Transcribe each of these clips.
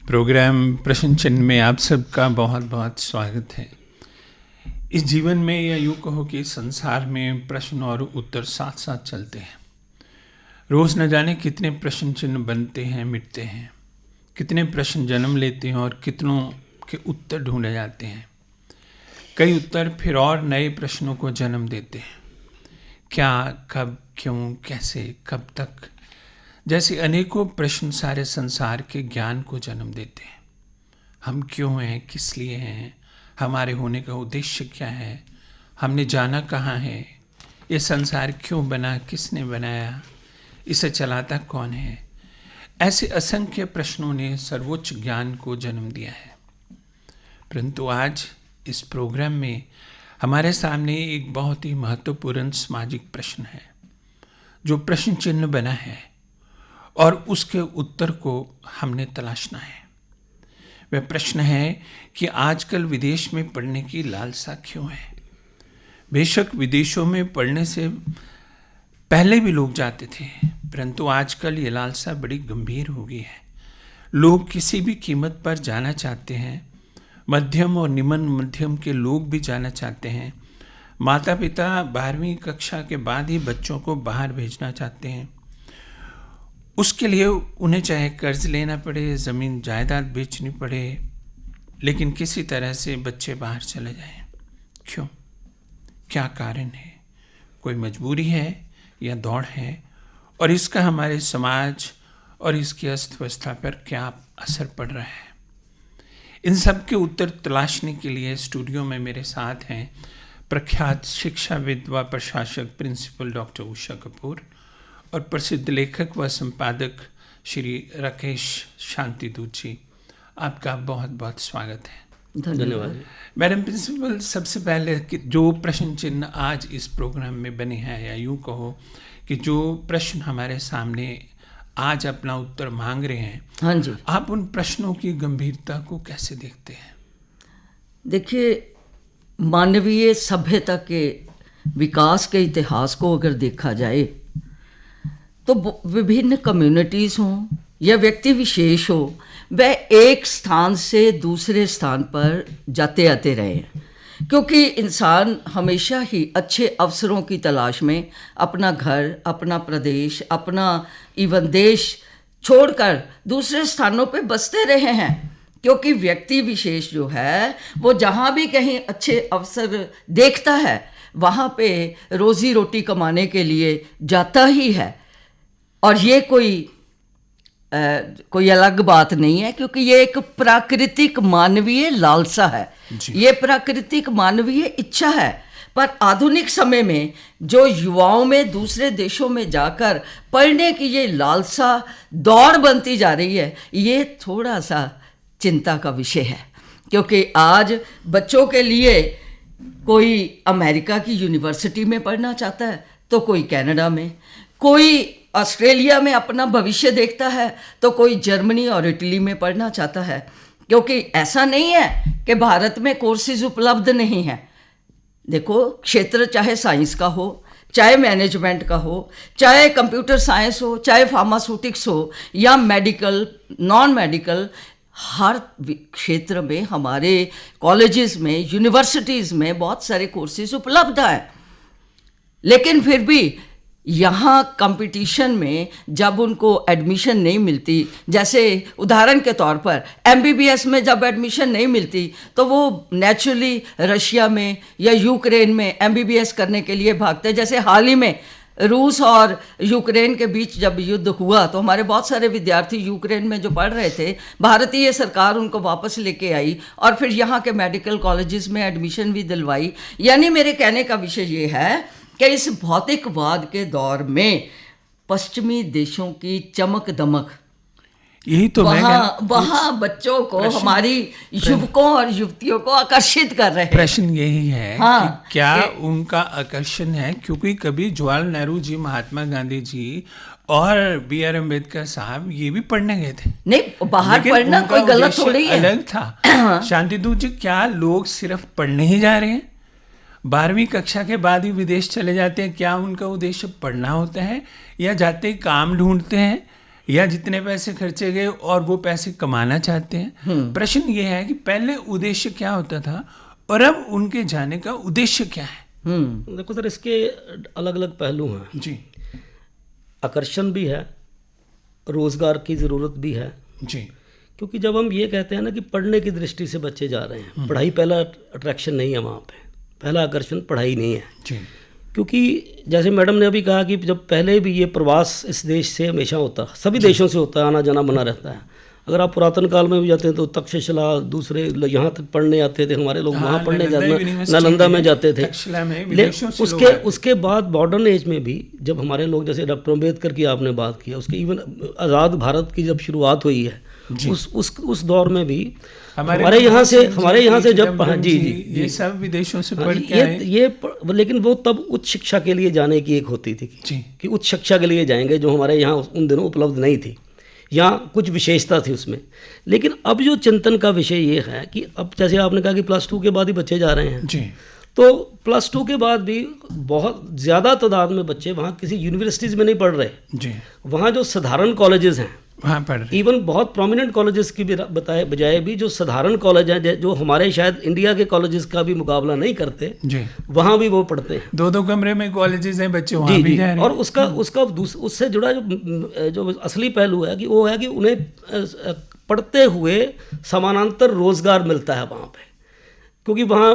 Programme प्रश्न चिन्ह में आप सबका बहुत बहुत स्वागत है। इस जीवन में या यूँ कहो कि संसार में प्रश्न और उत्तर साथ साथ चलते हैं। रोज़ न जाने कितने प्रश्न चिन्ह बनते हैं, मिटते हैं, कितने प्रश्न जन्म लेते हैं और कितनों के उत्तर ढूंढे जाते हैं। कई उत्तर फिर और नए प्रश्नों को जन्म देते हैं। क्या, कब, क्यों, कैसे, कब तक जैसे अनेकों प्रश्न सारे संसार के ज्ञान को जन्म देते हैं। हम क्यों हैं, किस लिए हैं, हमारे होने का उद्देश्य क्या है, हमने जाना कहाँ है, ये संसार क्यों बना, किसने बनाया, इसे चलाता कौन है। ऐसे असंख्य प्रश्नों ने सर्वोच्च ज्ञान को जन्म दिया है। परंतु आज इस प्रोग्राम में हमारे सामने एक बहुत ही महत्वपूर्ण सामाजिक प्रश्न है जो प्रश्न चिन्ह बना है और उसके उत्तर को हमने तलाशना है। वह प्रश्न है कि आजकल विदेश में पढ़ने की लालसा क्यों है। बेशक विदेशों में पढ़ने से पहले भी लोग जाते थे, परंतु आजकल ये लालसा बड़ी गंभीर हो गई है। लोग किसी भी कीमत पर जाना चाहते हैं। मध्यम और निम्न मध्यम के लोग भी जाना चाहते हैं। माता पिता 12वीं कक्षा के बाद ही बच्चों को बाहर भेजना चाहते हैं। उसके लिए उन्हें चाहे कर्ज लेना पड़े, ज़मीन जायदाद बेचनी पड़े, लेकिन किसी तरह से बच्चे बाहर चले जाएं। क्यों? क्या कारण है? कोई मजबूरी है या दौड़ है? और इसका हमारे समाज और इसकी अर्थव्यवस्था पर क्या असर पड़ रहा है? इन सब के उत्तर तलाशने के लिए स्टूडियो में मेरे साथ हैं प्रख्यात शिक्षाविद व प्रशासक प्रिंसिपल डॉक्टर उषा कपूर और प्रसिद्ध लेखक व संपादक श्री राकेश शांतिदूत जी। आपका बहुत बहुत स्वागत है। धन्यवाद। मैडम प्रिंसिपल, सबसे पहले कि जो प्रश्न चिन्ह आज इस प्रोग्राम में बने हैं, या यूँ कहो कि जो प्रश्न हमारे सामने आज अपना उत्तर मांग रहे हैं, हाँ जी, आप उन प्रश्नों की गंभीरता को कैसे देखते हैं? देखिए, मानवीय सभ्यता के विकास के इतिहास को अगर देखा जाए तो विभिन्न कम्युनिटीज़ हों या व्यक्ति विशेष हो, वह एक स्थान से दूसरे स्थान पर जाते आते रहे हैं, क्योंकि इंसान हमेशा ही अच्छे अवसरों की तलाश में अपना घर, अपना प्रदेश, अपना इवन देश छोड़कर दूसरे स्थानों पे बसते रहे हैं। क्योंकि व्यक्ति विशेष जो है वो जहाँ भी कहीं अच्छे अवसर देखता है वहाँ पे रोज़ी रोटी कमाने के लिए जाता ही है। और ये कोई अलग बात नहीं है, क्योंकि ये एक प्राकृतिक मानवीय लालसा है, ये प्राकृतिक मानवीय इच्छा है। पर आधुनिक समय में जो युवाओं में दूसरे देशों में जाकर पढ़ने की ये लालसा दौड़ बनती जा रही है, ये थोड़ा सा चिंता का विषय है। क्योंकि आज बच्चों के लिए कोई अमेरिका की यूनिवर्सिटी में पढ़ना चाहता है, तो कोई कनाडा में, कोई ऑस्ट्रेलिया में अपना भविष्य देखता है, तो कोई जर्मनी और इटली में पढ़ना चाहता है। क्योंकि ऐसा नहीं है कि भारत में कोर्सेज उपलब्ध नहीं हैं। देखो, क्षेत्र चाहे साइंस का हो, चाहे मैनेजमेंट का हो, चाहे कंप्यूटर साइंस हो, चाहे फार्मास्यूटिक्स हो या मेडिकल, नॉन मेडिकल, हर क्षेत्र में हमारे कॉलेजेस में, यूनिवर्सिटीज़ में बहुत सारे कोर्सेज उपलब्ध हैं। लेकिन फिर भी यहाँ कंपटीशन में जब उनको एडमिशन नहीं मिलती, जैसे उदाहरण के तौर पर एमबीबीएस में जब एडमिशन नहीं मिलती तो वो नेचुरली रशिया में या यूक्रेन में एमबीबीएस करने के लिए भागते हैं। जैसे हाल ही में रूस और यूक्रेन के बीच जब युद्ध हुआ तो हमारे बहुत सारे विद्यार्थी यूक्रेन में जो पढ़ रहे थे, भारतीय सरकार उनको वापस लेके आई और फिर यहाँ के मेडिकल कॉलेजेस में एडमिशन भी दिलवाई। यानी मेरे कहने का विषय ये है कि इस भौतिकवाद के दौर में पश्चिमी देशों की चमक दमक, यही तो वहाँ बच्चों को, हमारी युवकों और युवतियों को आकर्षित कर रहे हैं। प्रश्न यही है, हाँ, कि क्या उनका आकर्षण है? क्योंकि कभी जवाहरलाल नेहरू जी, महात्मा गांधी जी और बी आर अम्बेडकर साहब ये भी पढ़ने गए थे। नहीं, बाहर पढ़ना कोई गलत थोड़ी है, अलग था। शांतिदूत जी, क्या लोग सिर्फ पढ़ने ही जा रहे हैं? 12वीं कक्षा के बाद ही विदेश चले जाते हैं? क्या उनका उद्देश्य पढ़ना होता है, या जाते ही काम ढूंढते हैं, या जितने पैसे खर्चे गए और वो पैसे कमाना चाहते हैं। प्रश्न ये है कि पहले उद्देश्य क्या होता था और अब उनके जाने का उद्देश्य क्या है। देखो सर, इसके अलग अलग पहलू हैं जी आकर्षण भी है, रोजगार की ज़रूरत भी है जी। क्योंकि जब हम ये कहते हैं ना कि पढ़ने की दृष्टि से बच्चे जा रहे हैं, पढ़ाई पहला अट्रैक्शन नहीं है, वहाँ पे पहला आकर्षण पढ़ाई नहीं है जी। क्योंकि जैसे मैडम ने अभी कहा कि जब पहले भी ये प्रवास इस देश से हमेशा होता, सभी देशों से होता है, आना जाना बना रहता है। अगर आप पुरातन काल में भी जाते हैं तो तक्षशिला दूसरे यहाँ तक पढ़ने आते थे हमारे लोग, वहाँ पढ़ने जाते, नालंदा में जाते थे। उसके बाद मॉडर्न एज में भी जब हमारे लोग, जैसे डॉक्टर अम्बेडकर की आपने बात की, उसके इवन आज़ाद भारत की जब शुरुआत हुई है उस दौर में भी हमारे यहाँ से जब जी ये सब विदेशों से पढ़ के आए ये लेकिन वो तब उच्च शिक्षा के लिए जाने की एक होती थी कि उच्च शिक्षा के लिए जाएंगे, जो हमारे यहाँ उन दिनों उपलब्ध नहीं थी, यहाँ कुछ विशेषता थी उसमें। लेकिन अब जो चिंतन का विषय ये है कि अब जैसे आपने कहा कि +2 के बाद ही बच्चे जा रहे हैं जी, तो +2 के बाद भी बहुत ज़्यादा तादाद में बच्चे वहाँ किसी यूनिवर्सिटीज़ में नहीं पढ़ रहे जी, वहाँ जो साधारण कॉलेजेस हैं वहाँ पढ़ रहे, इवन बहुत प्रोमिनेंट कॉलेजेस की भी बजाय भी जो साधारण कॉलेज हैं, जो हमारे शायद इंडिया के कॉलेजेस का भी मुकाबला नहीं करते जी, वहाँ भी वो पढ़ते हैं। 2-2 कमरे में कॉलेजेस हैं, बच्चे वहाँ भी जा रहे हैं। और उसका उससे जुड़ा जो असली पहलू है कि वो है कि उन्हें पढ़ते हुए समानांतर रोजगार मिलता है वहाँ पे, क्योंकि वहाँ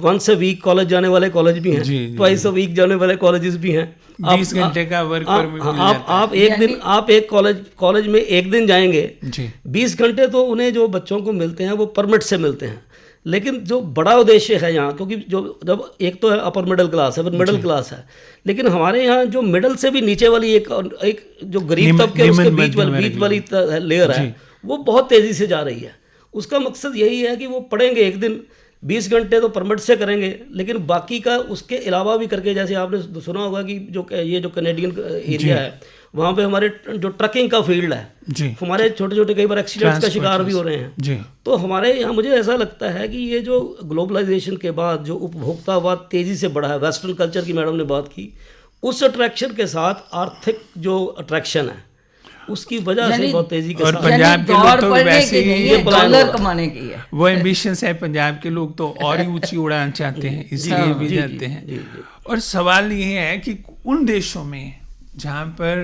वंस अ वीक कॉलेज जाने वाले कॉलेज भी हैं, ट्वाइस अ वीक जाने वाले कॉलेजेस भी हैं। 20 घंटे का वर्क आप एक कॉलेज में एक दिन जाएंगे, 20 घंटे तो उन्हें जो बच्चों को मिलते हैं वो परमिट से मिलते हैं। लेकिन जो बड़ा उद्देश्य है यहाँ, क्योंकि जब एक तो है अपर मिडिल क्लास है, फिर मिडिल क्लास है, लेकिन हमारे यहाँ जो मिडिल से भी नीचे वाली एक जो गरीब तबके उसके बीच वाली लेयर है, वो बहुत तेज़ी से जा रही है। उसका मकसद यही है कि वो पढ़ेंगे एक दिन, 20 घंटे तो परमिट से करेंगे, लेकिन बाकी का उसके अलावा भी करके, जैसे आपने सुना होगा कि ये जो कैनेडियन एरिया है, वहाँ पे हमारे जो ट्रकिंग का फील्ड है, हमारे छोटे छोटे कई बार एक्सीडेंट्स का शिकार भी हो रहे हैं। तो हमारे यहाँ मुझे ऐसा लगता है कि ये जो ग्लोबलाइजेशन के बाद जो उपभोक्तावाद तेज़ी से बढ़ा है, वेस्टर्न कल्चर की मैडम ने बात की, उस अट्रैक्शन के साथ आर्थिक जो अट्रैक्शन है उसकी वजह से बहुत तेजी के साथ, पंजाब के लोग तो वैसे ही डॉलर कमाने की है, वो एम्बिशंस है। पंजाब के लोग तो और ही ऊंची उड़ान चाहते हैं, इसलिए भी जाते हैं। और सवाल ये है कि उन देशों में जहाँ पर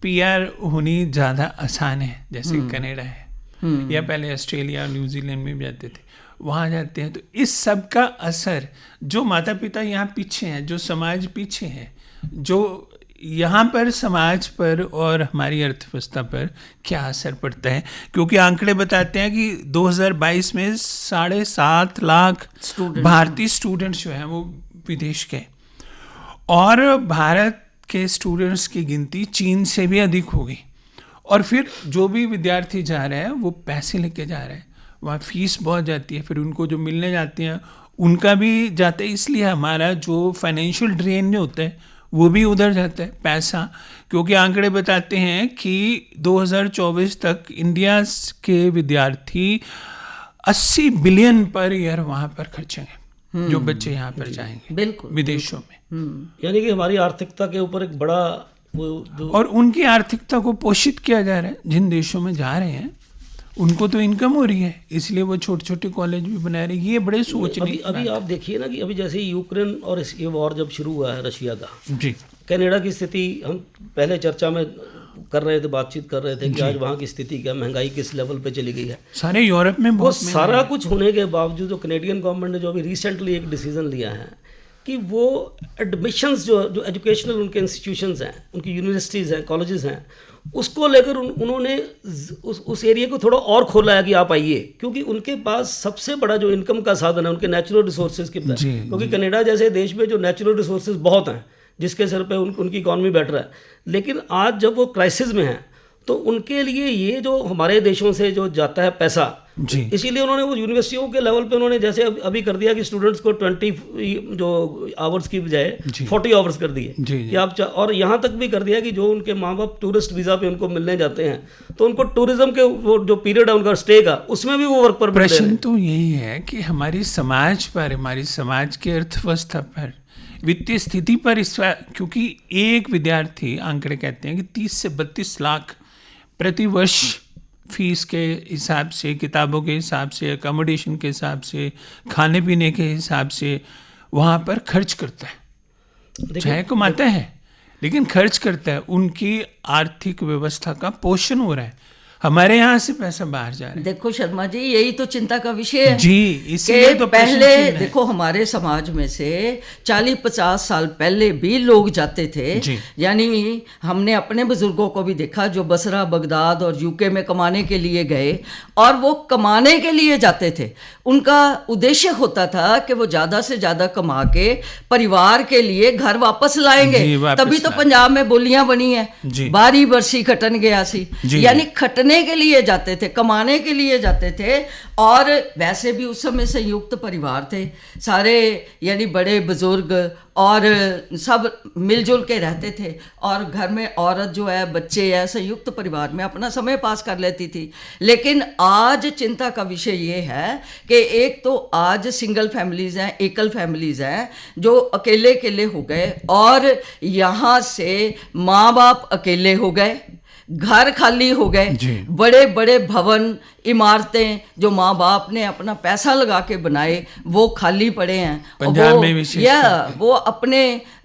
PR होनी ज़्यादा आसान है, जैसे कनाडा है या पहले ऑस्ट्रेलिया और न्यूजीलैंड में भी जाते थे, वहाँ जाते हैं, तो इस सब का असर जो माता पिता यहाँ पीछे हैं, जो समाज पीछे है, जो यहाँ पर समाज पर और हमारी अर्थव्यवस्था पर क्या असर पड़ता है। क्योंकि आंकड़े बताते हैं कि 2022 में 7.5 लाख भारतीय स्टूडेंट्स जो हैं वो विदेश गए, और भारत के स्टूडेंट्स की गिनती चीन से भी अधिक होगी। और फिर जो भी विद्यार्थी जा रहे हैं वो पैसे लेके जा रहे हैं, वहाँ फीस बहुत जाती है, फिर उनको जो मिलने जाते हैं उनका भी जाता है, इसलिए हमारा जो फाइनेंशियल ड्रेन जो होता है वो भी उधर जाता है पैसा। क्योंकि आंकड़े बताते हैं कि 2024 तक इंडिया के विद्यार्थी 80 बिलियन पर ईयर वहाँ पर खर्चेंगे, जो बच्चे यहाँ पर जाएंगे बिल्कुल विदेशों में। यानी कि हमारी आर्थिकता के ऊपर एक बड़ा और उनकी आर्थिकता को पोषित किया जा रहा है। जिन देशों में जा रहे हैं उनको तो इनकम हो रही है, इसलिए वो छोटे छोटे कॉलेज भी बना रहे हैं। ये बड़े सोचने अभी आप देखिए ना कि अभी जैसे यूक्रेन और ये वॉर जब शुरू हुआ है रशिया का, जी, कनाडा की स्थिति हम पहले चर्चा में कर रहे थे, बातचीत कर रहे थे कि आज वहाँ की स्थिति क्या, महंगाई किस लेवल पे चली गई है। सारे यूरोप में वो सारा कुछ होने के बावजूद जो कनेडियन गवर्नमेंट ने जो अभी रिसेंटली एक डिसीजन लिया है कि वो एडमिशन्स जो एजुकेशनल उनके इंस्टीट्यूशंस हैं, उनकी यूनिवर्सिटीज़ हैं, कॉलेजेस हैं, उसको लेकर उन्होंने उस एरिया को थोड़ा और खोला है कि आप आइए, क्योंकि उनके पास सबसे बड़ा जो इनकम का साधन है उनके नेचुरल रिसोर्सेज के पास, क्योंकि कनाडा जैसे देश में जो नेचुरल रिसोर्सेज बहुत हैं जिसके सर पे उनकी इकॉनमी बैठ रहा है। लेकिन आज जब वो क्राइसिस में है तो उनके लिए ये जो हमारे देशों से जो जाता है पैसा, इसीलिए उन्होंने वो यूनिवर्सिटियों के लेवल पे उन्होंने जैसे अभी कर दिया कि स्टूडेंट्स को 20 जो आवर्स की बजाय 40 आवर्स कर दिए कि आप और यहाँ तक भी कर दिया कि जो उनके माँ बाप टूरिस्ट वीज़ा पे उनको मिलने जाते हैं तो उनको टूरिज्म के वो जो पीरियड है उनका स्टे का, उसमें भी वो वर्क परमिट। प्रश्न तो यही है कि हमारी समाज पर, हमारी समाज की अर्थव्यवस्था पर, वित्तीय स्थिति पर, क्योंकि एक विद्यार्थी, आंकड़े कहते हैं कि 30 से 32 लाख प्रतिवर्ष फीस के हिसाब से, किताबों के हिसाब से, अकोमोडेशन के हिसाब से, खाने पीने के हिसाब से वहाँ पर खर्च करता है। चाहे कमाता है लेकिन खर्च करता है, उनकी आर्थिक व्यवस्था का पोषण हो रहा है। हमारे यहाँ से पैसा बाहर जा रहा है। देखो शर्मा जी, यही तो चिंता का विषय है जी, इसलिए तो पहले देखो हमारे समाज में से 40-50 साल पहले भी लोग जाते थे। यानी हमने अपने बुजुर्गों को भी देखा जो बसरा, बगदाद और यूके में कमाने के लिए गए, और वो कमाने के लिए जाते थे। उनका उद्देश्य होता था कि वो ज़्यादा से ज़्यादा कमा के परिवार के लिए घर वापस लाएंगे। तभी तो पंजाब में बोलियां बनी है, बारी बरसी खटन गया सी। यानी खटने के लिए जाते थे, कमाने के लिए जाते थे। और वैसे भी उस समय संयुक्त परिवार थे सारे, यानी बड़े बुजुर्ग और सब मिलजुल के रहते थे, और घर में औरत जो है, बच्चे है, संयुक्त परिवार में अपना समय पास कर लेती थी। लेकिन आज चिंता का विषय ये है कि एक तो आज सिंगल फैमिलीज हैं, एकल फैमिलीज हैं जो अकेले अकेले हो गए, और यहाँ से माँ बाप अकेले हो गए, घर खाली हो गए। बड़े बड़े भवन, इमारतें जो माँ बाप ने अपना पैसा लगा के बनाए वो खाली पड़े हैं। पंजाब में विशेष वो अपने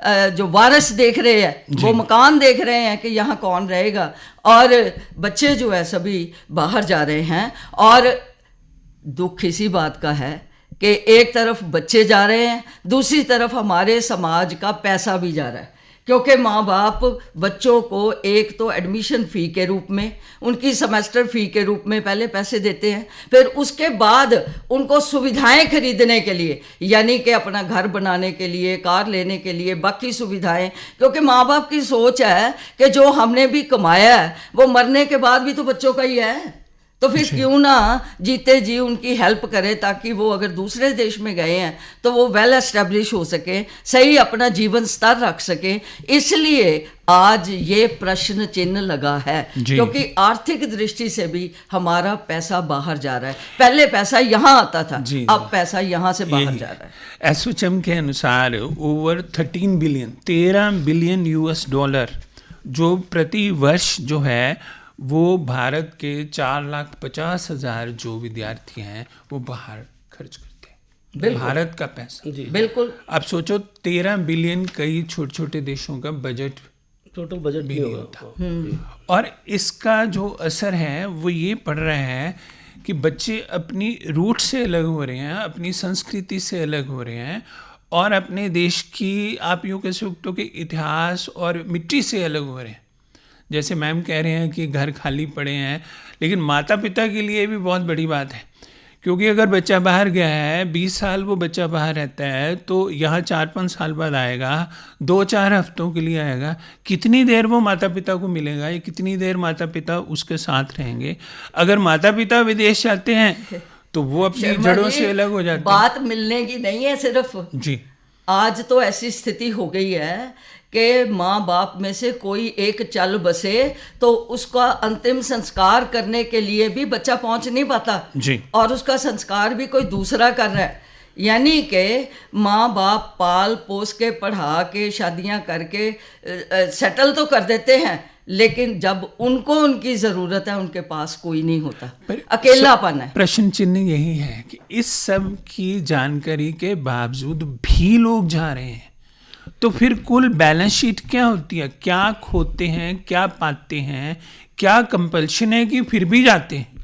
जो वारिस देख रहे हैं, वो मकान देख रहे हैं कि यहाँ कौन रहेगा, और बच्चे जो है सभी बाहर जा रहे हैं। और दुख इसी बात का है कि एक तरफ बच्चे जा रहे हैं, दूसरी तरफ हमारे समाज का पैसा भी जा रहा है, क्योंकि माँ बाप बच्चों को एक तो एडमिशन फ़ी के रूप में, उनकी सेमेस्टर फ़ी के रूप में पहले पैसे देते हैं, फिर उसके बाद उनको सुविधाएं खरीदने के लिए, यानी कि अपना घर बनाने के लिए, कार लेने के लिए, बाकी सुविधाएं। क्योंकि माँ बाप की सोच है कि जो हमने भी कमाया है वो मरने के बाद भी तो बच्चों का ही है, तो फिर क्यों ना जीते जी उनकी हेल्प करें, ताकि वो अगर दूसरे देश में गए हैं तो वो वेल एस्टेब्लिश हो सके, सही अपना जीवन स्तर रख सके। इसलिए आज ये प्रश्न चिन्ह लगा है, क्योंकि आर्थिक दृष्टि से भी हमारा पैसा बाहर जा रहा है। पहले पैसा यहाँ आता था, अब पैसा यहाँ से बाहर जा रहा है। एसोचैम के अनुसार ओवर 13 बिलियन US डॉलर जो प्रति वर्ष जो है वो भारत के 4,50,000 जो विद्यार्थी हैं वो बाहर खर्च करते हैं। भारत का पैसा, बिल्कुल। आप सोचो 13 बिलियन कई छोटे छोटे देशों का बजट, टोटल बजट भी नहीं होता। और इसका जो असर है वो ये पड़ रहा है कि बच्चे अपनी रूट से अलग हो रहे हैं, अपनी संस्कृति से अलग हो रहे हैं, और अपने देश की, आप यूँ कह सकते हो कि इतिहास और मिट्टी से अलग हो रहे हैं। जैसे मैम कह रहे हैं कि घर खाली पड़े हैं, लेकिन माता पिता के लिए भी बहुत बड़ी बात है, क्योंकि अगर बच्चा बाहर गया है, 20 साल वो बच्चा बाहर रहता है, तो यहाँ 4-5 साल बाद आएगा, 2-4 हफ्तों के लिए आएगा, कितनी देर वो माता पिता को मिलेगा, या कितनी देर माता पिता उसके साथ रहेंगे। अगर माता पिता विदेश जाते हैं तो वो अपनी जड़ों से अलग हो जाते हैं। बात मिलने की नहीं है सिर्फ जी, आज तो ऐसी स्थिति हो गई है कि माँ बाप में से कोई एक चल बसे तो उसका अंतिम संस्कार करने के लिए भी बच्चा पहुंच नहीं पाता जी, और उसका संस्कार भी कोई दूसरा कर रहा है। यानी कि माँ बाप पाल पोस के, पढ़ा के, शादियां करके सेटल तो कर देते हैं, लेकिन जब उनको उनकी ज़रूरत है उनके पास कोई नहीं होता, अकेलापन है। प्रश्न चिन्ह यही है कि इस सब की जानकारी के बावजूद भी लोग जा रहे हैं, तो फिर कुल बैलेंस शीट क्या होती है? क्या खोते हैं, क्या पाते हैं, क्या कंपल्शन है कि फिर भी जाते हैं?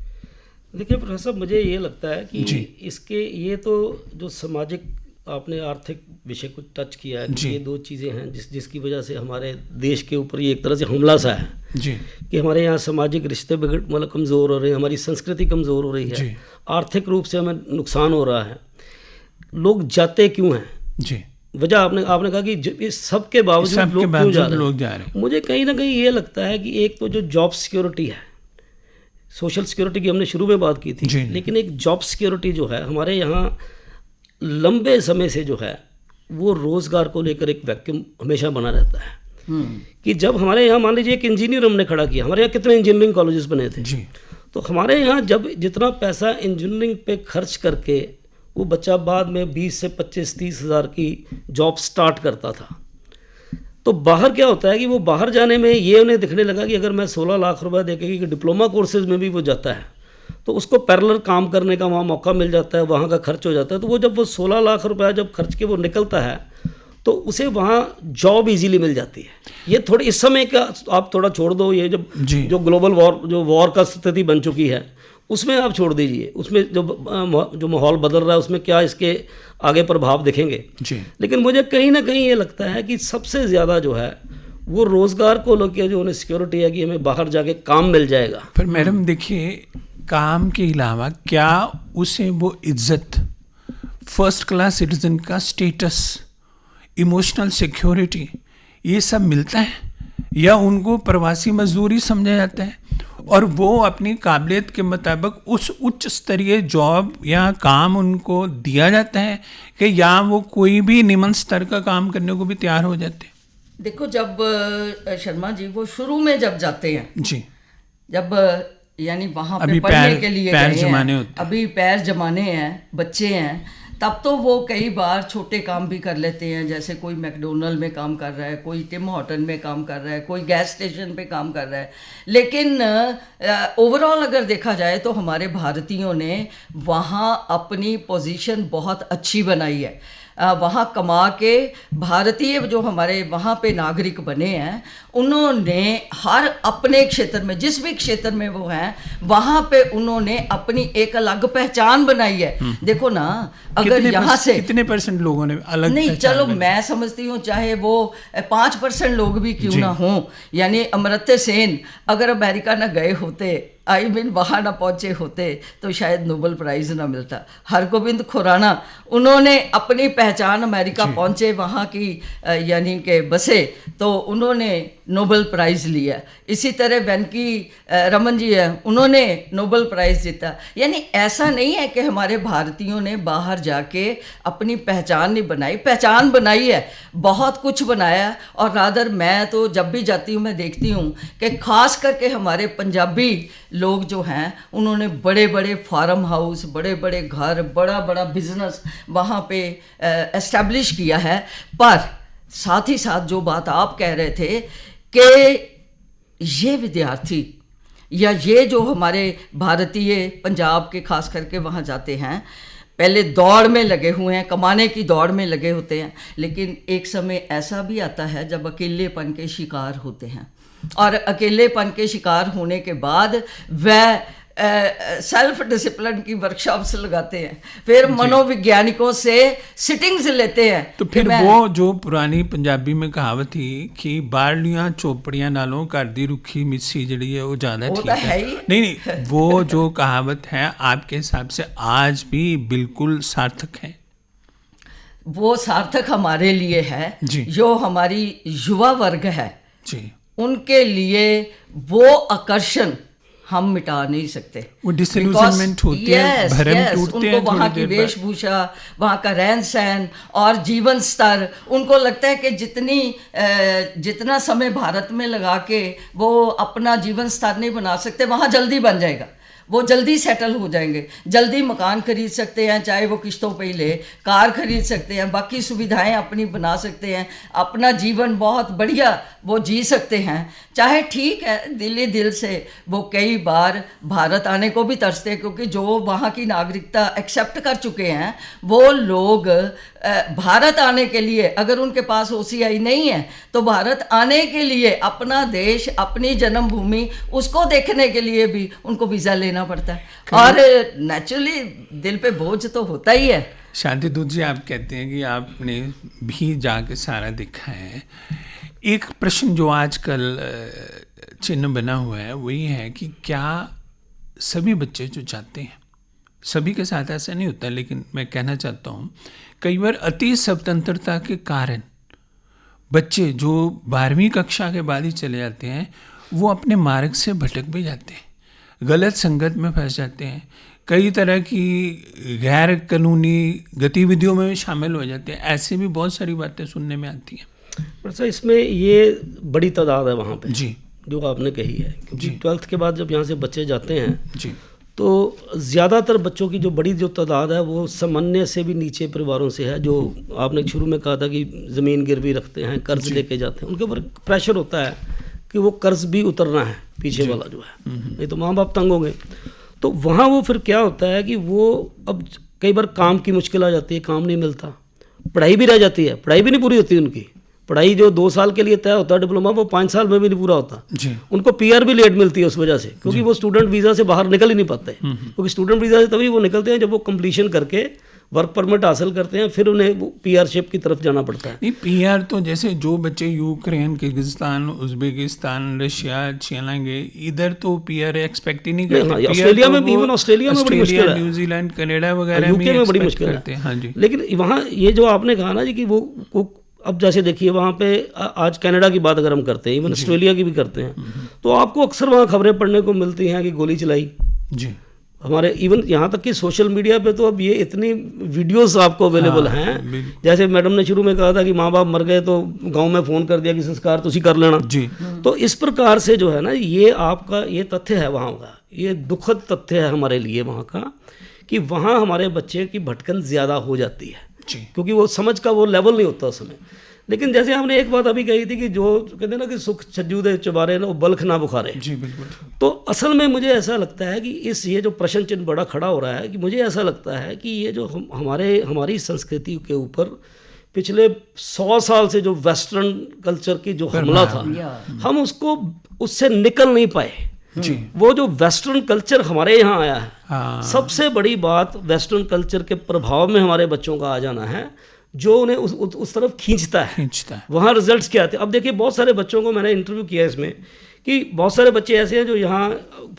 देखिए प्रोफेसर साहब, मुझे ये लगता है कि इसके ये तो जो सामाजिक, आपने आर्थिक विषय को टच किया है कि ये दो चीज़ें हैं जिसकी वजह से हमारे देश के ऊपर ये एक तरह से हमला सा है जी, कि हमारे यहाँ सामाजिक रिश्ते मतलब कमज़ोर हो रहे हैं, हमारी संस्कृति कमज़ोर हो रही है, आर्थिक रूप से हमें नुकसान हो रहा है। लोग जाते क्यों हैं जी? वजह आपने कहा कि इस सब के बावजूद लोग क्यों जा रहे हैं? मुझे कहीं ना कहीं ये लगता है कि एक तो जो जॉब सिक्योरिटी है, सोशल सिक्योरिटी की हमने शुरू में बात की थी, लेकिन एक जॉब सिक्योरिटी जो है हमारे यहाँ लंबे समय से जो है वो रोज़गार को लेकर एक वैक्यूम हमेशा बना रहता है। कि जब हमारे यहाँ मान लीजिए एक इंजीनियर हमने खड़ा किया, हमारे यहाँ कितने इंजीनियरिंग कॉलेजेस बने थे जी, तो हमारे यहाँ जब जितना पैसा इंजीनियरिंग पे खर्च करके वो बच्चा बाद में 20 से 25-30 हज़ार की जॉब स्टार्ट करता था, तो बाहर क्या होता है कि वो बाहर जाने में ये उन्हें दिखने लगा कि अगर मैं 16 लाख रुपए देके कि डिप्लोमा कोर्सेज में भी वो जाता है तो उसको पैरेलल काम करने का वहाँ मौका मिल जाता है, वहाँ का खर्च हो जाता है। तो वो जब वो 16 लाख रुपया जब खर्च के वो निकलता है तो उसे वहाँ जॉब इजीली मिल जाती है। ये थोड़ी इस समय का आप थोड़ा छोड़ दो, ये जब जो ग्लोबल वॉर का स्थिति बन चुकी है उसमें आप छोड़ दीजिए, उसमें जो माहौल बदल रहा है उसमें क्या इसके आगे प्रभाव दिखेंगे जी। लेकिन मुझे कहीं ना कहीं ये लगता है कि सबसे ज़्यादा जो है वो रोज़गार को लेकर जो उन्हें सिक्योरिटी है कि हमें बाहर जाके काम मिल जाएगा। पर मैडम देखिए, काम के अलावा क्या उसे वो इज्जत, फर्स्ट क्लास सिटीजन का स्टेटस, इमोशनल सिक्योरिटी, ये सब मिलता है या उनको प्रवासी मजदूरी समझा जाता है और वो अपनी काबिलियत के मुताबिक उस उच्च स्तरीय जॉब या काम उनको दिया जाता है कि या वो कोई भी निम्न स्तर का काम करने को भी तैयार हो जाते हैं? देखो, जब शर्मा जी वो शुरू में जब जाते हैं जी, जब यानी वहाँ पे पढ़ने के लिए पैर जमाने होते हैं, अभी पैर जमाने हैं, बच्चे हैं, तब तो वो कई बार छोटे काम भी कर लेते हैं, जैसे कोई मैकडोनल्ड में काम कर रहा है, कोई टिम हॉर्टन में काम कर रहा है, कोई गैस स्टेशन पे काम कर रहा है। लेकिन ओवरऑल अगर देखा जाए तो हमारे भारतीयों ने वहाँ अपनी पोजीशन बहुत अच्छी बनाई है। वहाँ कमा के भारतीय जो हमारे वहाँ पे नागरिक बने हैं उन्होंने हर अपने क्षेत्र में, जिस भी क्षेत्र में वो हैं, वहाँ पे उन्होंने अपनी एक अलग पहचान बनाई है। देखो ना, अगर यहाँ से कितने % लोगों ने अलग नहीं, चलो मैं समझती हूँ चाहे वो 5% लोग भी क्यों ना हों, यानी अमर्त्य सेन अगर अमेरिका ना गए होते, आई मीन वहाँ ना पहुँचे होते तो शायद नोबेल प्राइज़ ना मिलता। हरगोविंद खुराना, उन्होंने अपनी पहचान अमेरिका पहुँचे, वहाँ की यानी कि बसे, तो उन्होंने नोबेल प्राइज़ लिया। इसी तरह वेंकी रमन जी है, उन्होंने नोबेल प्राइज़ जीता। यानी ऐसा नहीं है कि हमारे भारतीयों ने बाहर जाके अपनी पहचान नहीं बनाई, पहचान बनाई है, बहुत कुछ बनाया। और रादर मैं तो जब भी जाती हूँ मैं देखती हूँ कि ख़ास करके हमारे पंजाबी लोग जो हैं उन्होंने बड़े बड़े फार्म हाउस, बड़े बड़े घर, बड़ा बड़ा बिजनेस वहाँ पे एस्टैब्लिश किया है। पर साथ ही साथ जो बात आप कह रहे थे कि ये विद्यार्थी या ये जो हमारे भारतीय पंजाब के खास करके वहाँ जाते हैं, पहले दौड़ में लगे हुए हैं, कमाने की दौड़ में लगे होते हैं, लेकिन एक समय ऐसा भी आता है जब अकेलेपन के शिकार होते हैं। और अकेलेपन के शिकार होने के बाद वह सेल्फ डिसिप्लिन की वर्कशॉप्स लगाते हैं, फिर मनोवैज्ञानिकों से सिटिंग्स लेते हैं। तो फिर वो जो पुरानी पंजाबी में कहावत थी कि बारलियां चौपड़ियां नालों कर दी रुखी मिस्सी जड़ी है, वो ज़्यादा ठीक है। नहीं, वो जो कहावत है आपके हिसाब से आज भी बिल्कुल सार्थक है? वो सार्थक हमारे लिए है, जो हमारी युवा वर्ग है जी, उनके लिए वो आकर्षण हम मिटा नहीं सकते। वो डिसइल्यूजनमेंट होती है, भरम टूटते हैं, उनको वहाँ की वेशभूषा, वहाँ का रहन सहन और जीवन स्तर, उनको लगता है कि जितना समय भारत में लगा के वो अपना जीवन स्तर नहीं बना सकते, वहाँ जल्दी बन जाएगा, वो जल्दी सेटल हो जाएंगे, जल्दी मकान खरीद सकते हैं, चाहे वो किस्तों पे ही ले, कार खरीद सकते हैं, बाकी सुविधाएं अपनी बना सकते हैं, अपना जीवन बहुत बढ़िया वो जी सकते हैं। चाहे ठीक है दिल से वो कई बार भारत आने को भी तरसते हैं, क्योंकि जो वहाँ की नागरिकता एक्सेप्ट कर चुके हैं वो लोग भारत आने के लिए, अगर उनके पास OCI नहीं है तो भारत आने के लिए अपना देश, अपनी जन्मभूमि, उसको देखने के लिए भी उनको वीज़ा लेना पड़ता है, और नेचुरली दिल पे बोझ तो होता ही है। शांति दूत जी, आप कहते हैं कि आपने भी जाके सारा देखा है। एक प्रश्न जो आजकल चिन्ह बना हुआ है वही है कि क्या सभी बच्चे जो जाते हैं, सभी के साथ ऐसा नहीं होता, लेकिन मैं कहना चाहता हूँ कई बार अति स्वतंत्रता के कारण बच्चे जो 12वीं कक्षा के बाद ही चले जाते हैं वो अपने मार्ग से भटक भी जाते हैं, गलत संगत में फंस जाते हैं, कई तरह की गैर कानूनी गतिविधियों में भी शामिल हो जाते हैं। ऐसे भी बहुत सारी बातें सुनने में आती हैं। पर सर इसमें ये बड़ी तादाद है वहाँ पे जी, जो आपने कही है, क्योंकि 12th के बाद जब यहाँ से बच्चे जाते हैं जी, तो ज़्यादातर बच्चों की जो बड़ी जो तादाद है वो सामान्य से भी नीचे परिवारों से है, जो आपने शुरू में कहा था कि ज़मीन गिरवी रखते हैं, कर्ज लेके जाते हैं, उनके ऊपर प्रेशर होता है कि वो कर्ज भी उतरना है पीछे वाला जो है, नहीं तो माँ बाप तंग होंगे। तो वहाँ वो फिर क्या होता है कि वो अब कई बार काम की मुश्किल आ जाती है, काम नहीं मिलता, पढ़ाई भी रह जाती है, पढ़ाई भी नहीं पूरी होती उनकी। पढ़ाई जो 2 साल के लिए तय होता है डिप्लोमा, वो 5 साल में भी नहीं पूरा होता जी। उनको पीआर भी लेट मिलती है उस वजह से, क्योंकि वो स्टूडेंट वीज़ा से बाहर निकल ही नहीं पाते, क्योंकि स्टूडेंट वीज़ा से तभी वो निकलते हैं जब वो कंप्लीशन करके वर्क परमिट हासिल करते हैं, फिर उन्हें वो पीआरशिप की तरफ जाना पड़ता है। नहीं, पीआर तो जैसे जो बच्चे यूक्रेन, किर्गिस्तान, उज़्बेकिस्तान, रशिया चलेंगे, इधर तो पीआर एक्सपेक्ट ही नहीं करते। ऑस्ट्रेलिया में, इवन ऑस्ट्रेलिया में बड़ी मुश्किल है, न्यूजीलैंड, कनाडा वगैरह यूके में बड़ी मुश्किल है। हाँ जी। लेकिन वहाँ ये जो आपने कहा ना जी कि वो अब जैसे देखिए वहाँ पे आज कनाडा की बात अगर हम करते हैं, इवन ऑस्ट्रेलिया की भी करते हैं, तो आपको अक्सर वहाँ खबरें पढ़ने को मिलती हैं कि गोली चलाई जी। हमारे इवन यहाँ तक कि सोशल मीडिया पे तो अब ये इतनी वीडियोस आपको अवेलेबल हैं, जैसे मैडम ने शुरू में कहा था कि माँ बाप मर गए तो गांव में फ़ोन कर दिया कि संस्कार तुसी कर लेना जी। तो इस प्रकार से जो है ना, ये आपका ये तथ्य है वहाँ का, ये दुखद तथ्य है हमारे लिए वहाँ का, कि वहाँ हमारे बच्चे की भटकन ज़्यादा हो जाती है जी, क्योंकि वो समझ का वो लेवल नहीं होता उस समय। लेकिन जैसे हमने एक बात अभी कही थी कि जो कहते हैं ना कि सुख छज्जू दे चुबारे ना, वो बल्ख ना बुखारे जी, बिल्कुल। तो असल में मुझे ऐसा लगता है कि ये जो प्रश्न चिन्ह बड़ा खड़ा हो रहा है, कि मुझे ऐसा लगता है कि ये जो हमारी संस्कृति के ऊपर पिछले 100 साल से जो वेस्टर्न कल्चर की जो हमला था, हम उससे निकल नहीं पाए जी। वो जो वेस्टर्न कल्चर हमारे यहाँ आया है, सबसे बड़ी बात वेस्टर्न कल्चर के प्रभाव में हमारे बच्चों का आ जाना है, जो उन्हें उस तरफ खींचता है। वहाँ रिजल्ट्स क्या आते हैं। अब देखिए बहुत सारे बच्चों को मैंने इंटरव्यू किया इसमें, कि बहुत सारे बच्चे ऐसे हैं जो यहाँ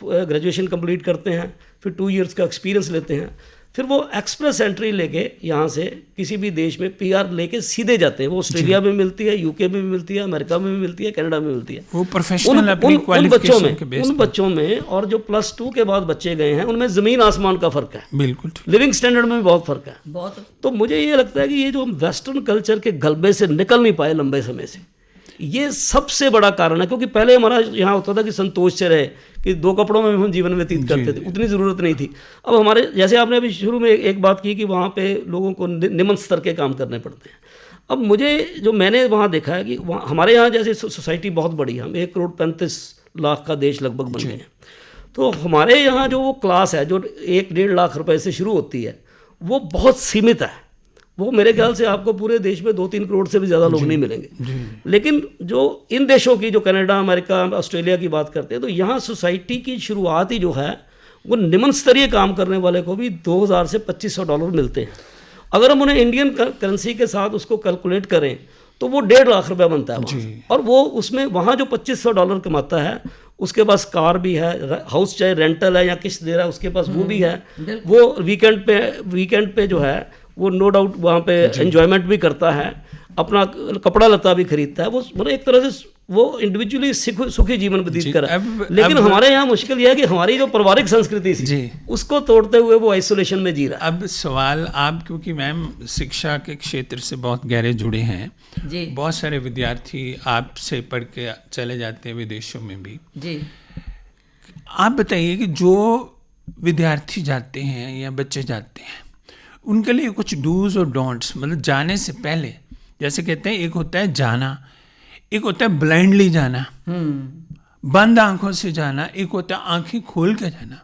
ग्रेजुएशन कंप्लीट करते हैं, फिर 2 इयर्स का एक्सपीरियंस लेते हैं, फिर वो एक्सप्रेस एंट्री लेके यहाँ से किसी भी देश में पीआर लेके सीधे जाते हैं। वो ऑस्ट्रेलिया में मिलती है, यूके में भी मिलती है, अमेरिका में भी मिलती है, कनाडा में मिलती है। वो प्रोफेशनल उन बच्चों में और जो +2 के बाद बच्चे गए हैं, उनमें ज़मीन आसमान का फ़र्क है, बिल्कुल। लिविंग स्टैंडर्ड में भी बहुत फ़र्क है, बहुत। तो मुझे ये लगता है कि ये जो हम वेस्टर्न कल्चर के गलबे से निकल नहीं पाए लंबे समय से, ये सबसे बड़ा कारण है। क्योंकि पहले हमारा यहाँ होता था कि संतोष से रहे, कि 2 कपड़ों में हम जीवन व्यतीत करते थे, उतनी ज़रूरत नहीं थी। अब हमारे जैसे आपने अभी शुरू में एक बात की कि वहाँ पे लोगों को निम्न स्तर के काम करने पड़ते हैं। अब मुझे जो मैंने वहाँ देखा है कि वहाँ हमारे यहाँ जैसे सोसाइटी बहुत बड़ी है, हम 1,35,00,000 का देश लगभग बन गए हैं। तो हमारे यहाँ जो वो क्लास है जो 1-1.5 लाख रुपए से शुरू होती है, वो बहुत सीमित है। वो मेरे ख्याल से आपको पूरे देश में 2-3 करोड़ से भी ज़्यादा लोग नहीं मिलेंगे। लेकिन जो इन देशों की, जो कनाडा, अमेरिका, ऑस्ट्रेलिया की बात करते हैं, तो यहाँ सोसाइटी की शुरुआत ही जो है वो निम्न स्तरीय काम करने वाले को भी $2,000 से $2,500 मिलते हैं। अगर हम उन्हें इंडियन करेंसी के साथ उसको कैलकुलेट करें तो वो 1.5 लाख रुपया बनता है। और वो उसमें वहाँ जो $2,500 कमाता है, उसके पास कार भी है, हाउस चाहे रेंटल है या किस्त दे रहा है, उसके पास वो भी है। वो वीकेंड पे जो है वो नो डाउट वहाँ पे एंजॉयमेंट भी करता है, अपना कपड़ा लता भी खरीदता है। वो मतलब एक तरह से वो इंडिविजुअली सुखी जीवन व्यतीत कर रहा है। लेकिन हमारे यहाँ मुश्किल यह है कि हमारी जो पारिवारिक संस्कृति थी उसको तोड़ते हुए वो आइसोलेशन में जी रहा है। अब सवाल आप, क्योंकि मैम शिक्षा के क्षेत्र से बहुत गहरे जुड़े हैं जी, बहुत सारे विद्यार्थी आपसे पढ़ के चले जाते हैं विदेशों में भी जी, आप बताइए कि जो विद्यार्थी जाते हैं या बच्चे जाते हैं, उनके लिए कुछ डूज और डोंट्स, मतलब जाने से पहले, जैसे कहते हैं एक होता है जाना, एक होता है ब्लाइंडली जाना, बंद आंखों से जाना, एक होता है आंखें खोल के जाना।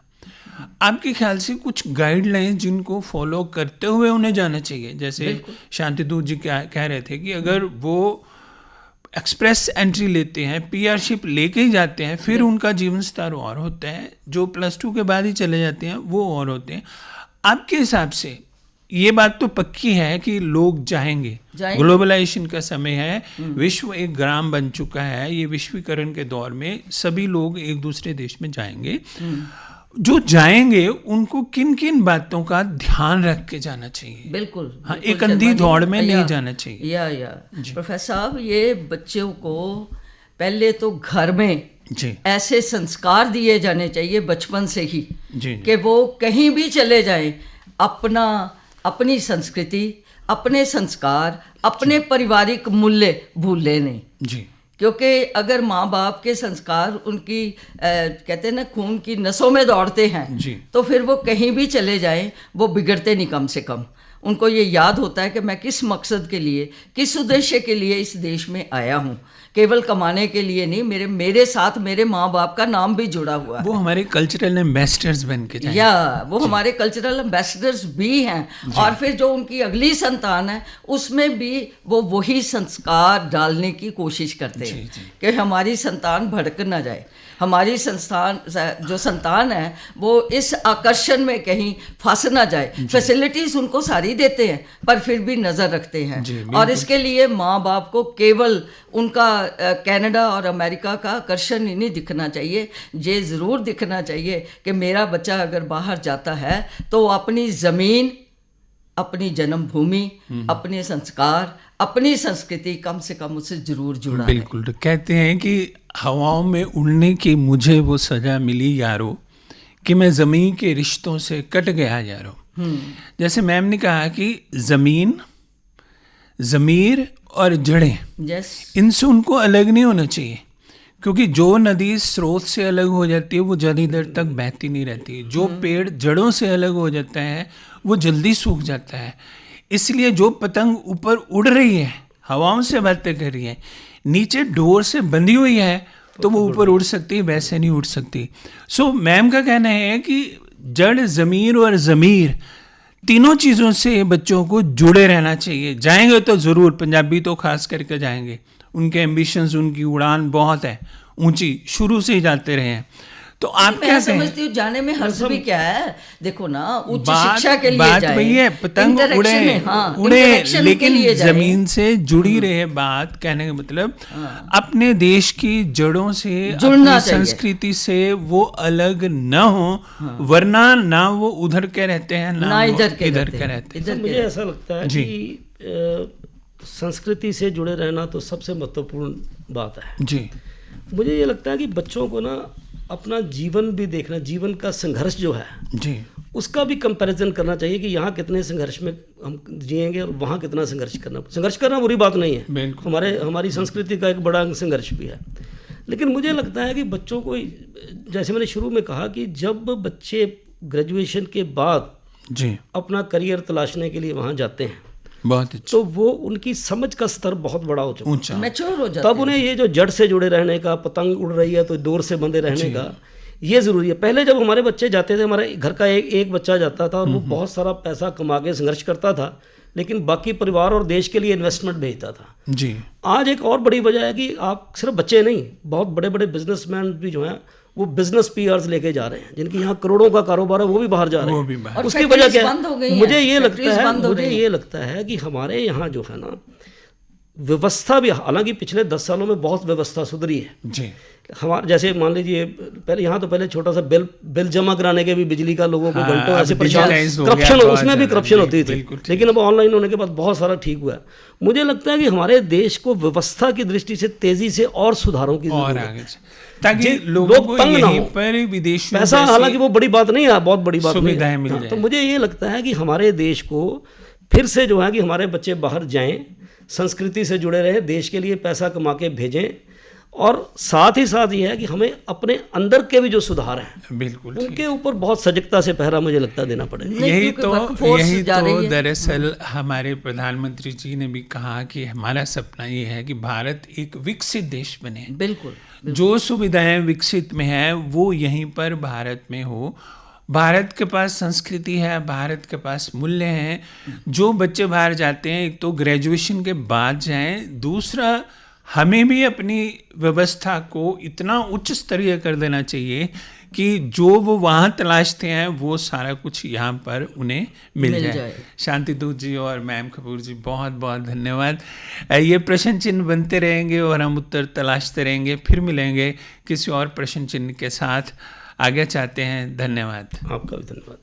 आपके ख्याल से कुछ गाइडलाइंस जिनको फॉलो करते हुए उन्हें जाना चाहिए? जैसे शांतिदूत जी कह रहे थे कि अगर वो एक्सप्रेस एंट्री लेते हैं, पीआरशिप लेके ही जाते हैं, फिर उनका जीवन स्तर और होता है। जो +2 के बाद ही चले जाते हैं वो और होते हैं। आपके हिसाब से ये बात तो पक्की है कि लोग जाएंगे। ग्लोबलाइजेशन का समय है, विश्व एक ग्राम बन चुका है, ये विश्वीकरण के दौर में सभी लोग एक दूसरे देश में जाएंगे। जो जाएंगे उनको किन किन बातों का ध्यान रख के जाना चाहिए? बिल्कुल, हाँ, एक अंधी दौड़ में नहीं जाना चाहिए। या प्रोफेसर साहब, ये बच्चों को पहले तो घर में जी ऐसे संस्कार दिए जाने चाहिए बचपन से ही कि वो कहीं भी चले जाएं, अपनी संस्कृति, अपने संस्कार, अपने पारिवारिक मूल्य भूले नहीं जी, क्योंकि अगर माँ बाप के संस्कार उनकी कहते हैं ना खून की नसों में दौड़ते हैं तो फिर वो कहीं भी चले जाएं वो बिगड़ते नहीं, कम से कम उनको ये याद होता है कि मैं किस मकसद के लिए, किस उद्देश्य के लिए इस देश में आया हूँ, केवल कमाने के लिए नहीं। मेरे साथ मेरे माँ बाप का नाम भी जुड़ा हुआ है। वो हमारे कल्चरल एम्बेसडर्स बन के जाएंगे, या वो हमारे कल्चरल एम्बेसडर्स भी हैं। और फिर जो उनकी अगली संतान है उसमें भी वो वही संस्कार डालने की कोशिश करते हैं कि हमारी संतान भड़क ना जाए, हमारी जो संतान है वो इस आकर्षण में कहीं फंस ना जाए। फैसिलिटीज उनको सारी देते हैं पर फिर भी नज़र रखते हैं। और इसके लिए माँ बाप को केवल उनका कनाडा और अमेरिका का आकर्षण ही नहीं दिखना चाहिए, ये ज़रूर दिखना चाहिए कि मेरा बच्चा अगर बाहर जाता है तो अपनी ज़मीन, अपनी जन्मभूमि, अपने संस्कार, अपनी संस्कृति कम से कम उससे जरूर जुड़ा। बिल्कुल। तो कहते हैं कि हवाओं में उड़ने की मुझे वो सजा मिली यारो कि मैं ज़मीन के रिश्तों से कट गया यारो। जैसे मैम ने कहा कि ज़मीन, ज़मीर और जड़ें, इनसे उनको अलग नहीं होना चाहिए, क्योंकि जो नदी स्रोत से अलग हो जाती है वो ज़्यादा देर तक बहती नहीं रहती है। जो पेड़ जड़ों से अलग हो जाता है वो जल्दी सूख जाता है। इसलिए जो पतंग ऊपर उड़ रही है, हवाओं से बातें कर रही है, नीचे डोर से बंधी हुई है तो वो ऊपर उड़ सकती है, वैसे नहीं उड़ सकती। सो मैम का कहना है कि जड़, ज़मीर और ज़मीर तीनों चीज़ों से बच्चों को जुड़े रहना चाहिए। जाएंगे तो ज़रूर, पंजाबी तो खास करके जाएंगे, उनके एम्बिशंस, उनकी उड़ान बहुत है ऊंची, शुरू से ही जाते रहे हैं। तो आप क्या समझती हूँ जाने में हर्ष भी क्या है? देखो ना, उच्च शिक्षा के लिए बात वही है, पतंग उड़े लेकिन जमीन से जुड़ी रहे। बात कहने का मतलब अपने देश की जड़ों से, अपनी संस्कृति से वो अलग न हो, वरना ना वो उधर के रहते हैं ना इधर के रहते हैं। मुझे ऐसा लगता है कि संस्कृति से जुड़े रहना तो सबसे महत्वपूर्ण बात है जी। मुझे ये लगता है कि बच्चों को ना अपना जीवन भी देखना, जीवन का संघर्ष जो है जी, उसका भी कंपैरिजन करना चाहिए कि यहाँ कितने संघर्ष में हम जिएंगे और वहाँ कितना संघर्ष करना बुरी बात नहीं है। हमारी संस्कृति का एक बड़ा अंग संघर्ष भी है। लेकिन मुझे लगता है कि बच्चों को, जैसे मैंने शुरू में कहा कि जब बच्चे ग्रेजुएशन के बाद जी अपना करियर तलाशने के लिए वहाँ जाते हैं बहुत तो वो उनकी समझ का स्तर बहुत बड़ा हो चुका है, मैच्योर हो जाते तब उन्हें ये जो जड़ से जुड़े रहने का, पतंग उड़ रही है तो डोर से बंधे रहने का, ये ज़रूरी है। पहले जब हमारे बच्चे जाते थे, हमारे घर का एक बच्चा जाता था और वो बहुत सारा पैसा कमा के संघर्ष करता था, लेकिन बाकी परिवार और देश के लिए इन्वेस्टमेंट भेजता था जी। आज एक और बड़ी वजह है कि आप सिर्फ बच्चे नहीं, बहुत बड़े बड़े बिजनेसमैन भी जो हैं वो बिजनेस पीआर्स लेके जा रहे हैं, जिनकी यहाँ करोड़ों का कारोबार है, वो भी बाहर जा रहे हैं। उसकी वजह क्या है? मुझे ये लगता है कि हमारे यहाँ जो है ना व्यवस्था भी, हालांकि पिछले 10 सालों में बहुत व्यवस्था सुधरी है जी। हमारे जैसे मान लीजिए पहले छोटा सा बिल जमा कराने के भी बिजली का लोगों को घंटों ऐसे करप्शन, उसमें भी करप्शन होती थी, लेकिन अब ऑनलाइन होने के बाद बहुत सारा ठीक हुआ है। मुझे लगता है कि हमारे देश को व्यवस्था की दृष्टि से तेजी से और सुधारों की जरूरत है, ताकि लोग तंग ना हो। विदेश पैसा हालांकि वो बड़ी बात नहीं है, बहुत बड़ी बात नहीं है। तो मुझे ये लगता है कि हमारे देश को फिर से जो है कि हमारे बच्चे बाहर जाएं, संस्कृति से जुड़े रहे, देश के लिए पैसा कमा के भेजें, और साथ ही साथ ये है कि हमें अपने अंदर के भी जो सुधार हैं बिल्कुल उनके ऊपर बहुत सजगता से पहरा मुझे लगता देना पड़ेगा। यही तो दरअसल हमारे प्रधानमंत्री जी ने भी कहा कि हमारा सपना ये है कि भारत एक विकसित देश बने। बिल्कुल, जो सुविधाएं विकसित में है वो यहीं पर भारत में हो। भारत के पास संस्कृति है, भारत के पास मूल्य हैं। जो बच्चे बाहर जाते हैं, एक तो ग्रेजुएशन के बाद जाएं, दूसरा हमें भी अपनी व्यवस्था को इतना उच्च स्तरीय कर देना चाहिए कि जो वो वहाँ तलाशते हैं वो सारा कुछ यहाँ पर उन्हें मिल जाए। शांति दूत जी और मैम कपूर जी, बहुत बहुत धन्यवाद। ये प्रश्न चिन्ह बनते रहेंगे और हम उत्तर तलाशते रहेंगे। फिर मिलेंगे किसी और प्रश्न चिन्ह के साथ। आगे चाहते हैं। धन्यवाद। आपका भी धन्यवाद।